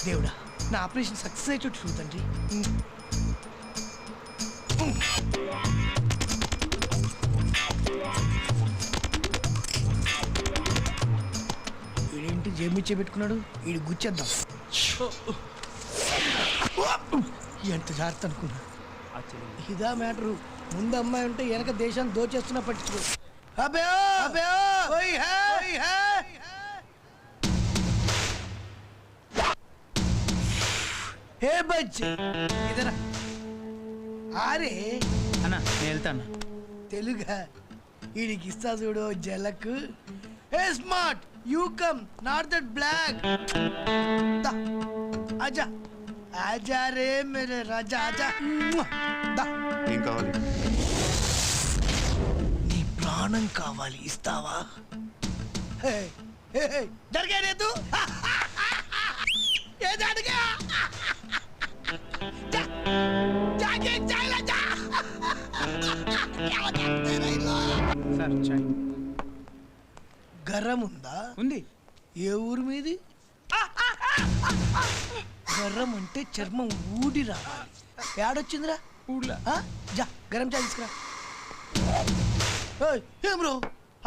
దేవుడా నా operation success అయ్యేటట్టు చూడండి. వీడేంటి జేబుచ్చే పెట్టుకున్నాడు, వీడు గుచ్చేద్దాం. ఎంత జాగ్రత్త అనుకున్నా. ఇదా మ్యాటరు. ముందు అమ్మాయి ఉంటే వెనక దేశాన్ని దోచేస్తున్నా పట్టించుకో. హే బచ్చి ఇదరా ఆరే అన్నా నేను వెళ్తాను. తెలుగా వీడికి ఇస్తా చూడు జలక్. Hey smart you come not that block. ఆజా ఆజా రే మేరే రాజా ఆజా. ఏం కావాలి? నీ ప్రాణం కావాలి, ఇస్తావా? జరిగేదు ఏదడిగా సార్ చాయ్ గర్రం ఉందా? ఉంది. ఏ ఊరు మీది? గర్రం అంటే చర్మం ఊడి రావాలి. ఏడొచ్చిందిరా? ఊళ్ళో. జా గరం చాయ్ తీసుకురా. ఏం బ్రో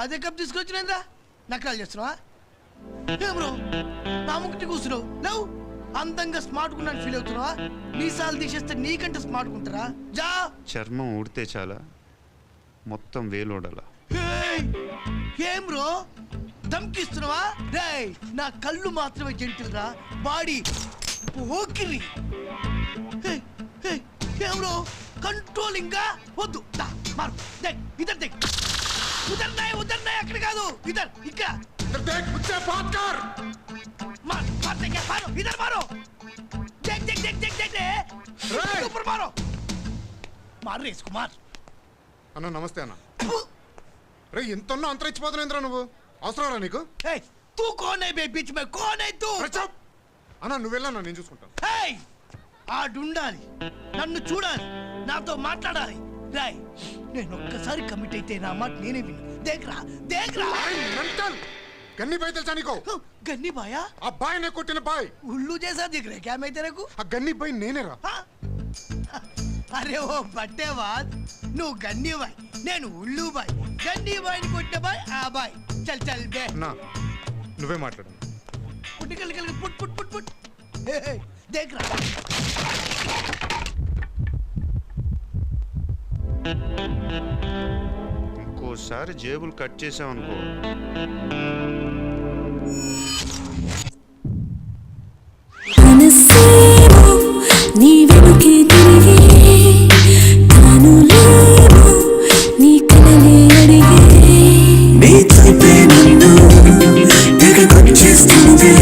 అదే కప్ తీసుకొచ్చినా నకరాలు చేస్తున్నావా? ఏం బ్రో నా ముక్కటి కూర్చున్నావు లేవు? అందంగా స్మార్ట్ గున్నాను ఫీల్ అవుతున్నావా? మీసాలు తీసేస్తే నీకంటే స్మార్ట్ గుంటారా? జా. చర్మం ఊడితే చాలా, మొత్తం వేలోడాలా? ఏం బ్రో దమ్కిస్తున్నావా? రేయ్ నా కళ్ళు మాత్రమే జంటిల్ రా, బాడీ పోకిరి. ఏం బ్రో కంట్రోలింగ్ గా వద్దు. మారు ఇద్దరు దేక్ ఉదర్ అక్కడ కాదు, ఇద్దరు ఇక్కడ మారో రేస్ కుమార్ అన్న. నమస్తే అన్న. రే ఎంత అంతరించిపోతున్నా నువ్వు, అవసరం నీకు? తూ కోనే బే బీచ్ మే కోనే తూ. అన్న నువ్వు వెళ్ళన్నా, నేను చూసుకుంటాను. ఆడుండాలి, నన్ను చూడాలి, నాతో మాట్లాడాలి. రాయ్ నేను ఒక్కసారి కమిట్ అయితే నా మాట నేనే విను. దేఖ్రా దేఖ్రా. గన్ని బాయ్ తెలుసా నీకు? గన్ని బాయా? ఆ బాయ్ నే కొట్టిన బాయ్. ఉల్లు చేసా దిగరే క్యా మే తెరకు? ఆ గన్ని బాయ్ నేనేరా. అరే ఓ బట్టే బాద్, నువ్వు గన్ని బాయ్, నేను ఉల్లు బాయ్. గన్ని బాయ్ని కొట్టిన బాయ్ ఆ బాయ్. చల్ చల్ బే. నా నువ్వే మాట్లాడు. పుట్టికల్ పుట్ పుట్ పుట్ పుట్. దేఖ్రా. ఇంకోసారి జేబులు కట్ చేసావనుకో. నీ వెనుకే తిరిగే తాను లేవు, నీ కలలే అడిగే నీ తప్పే నన్ను ఎగగొచ్చేస్తుంది.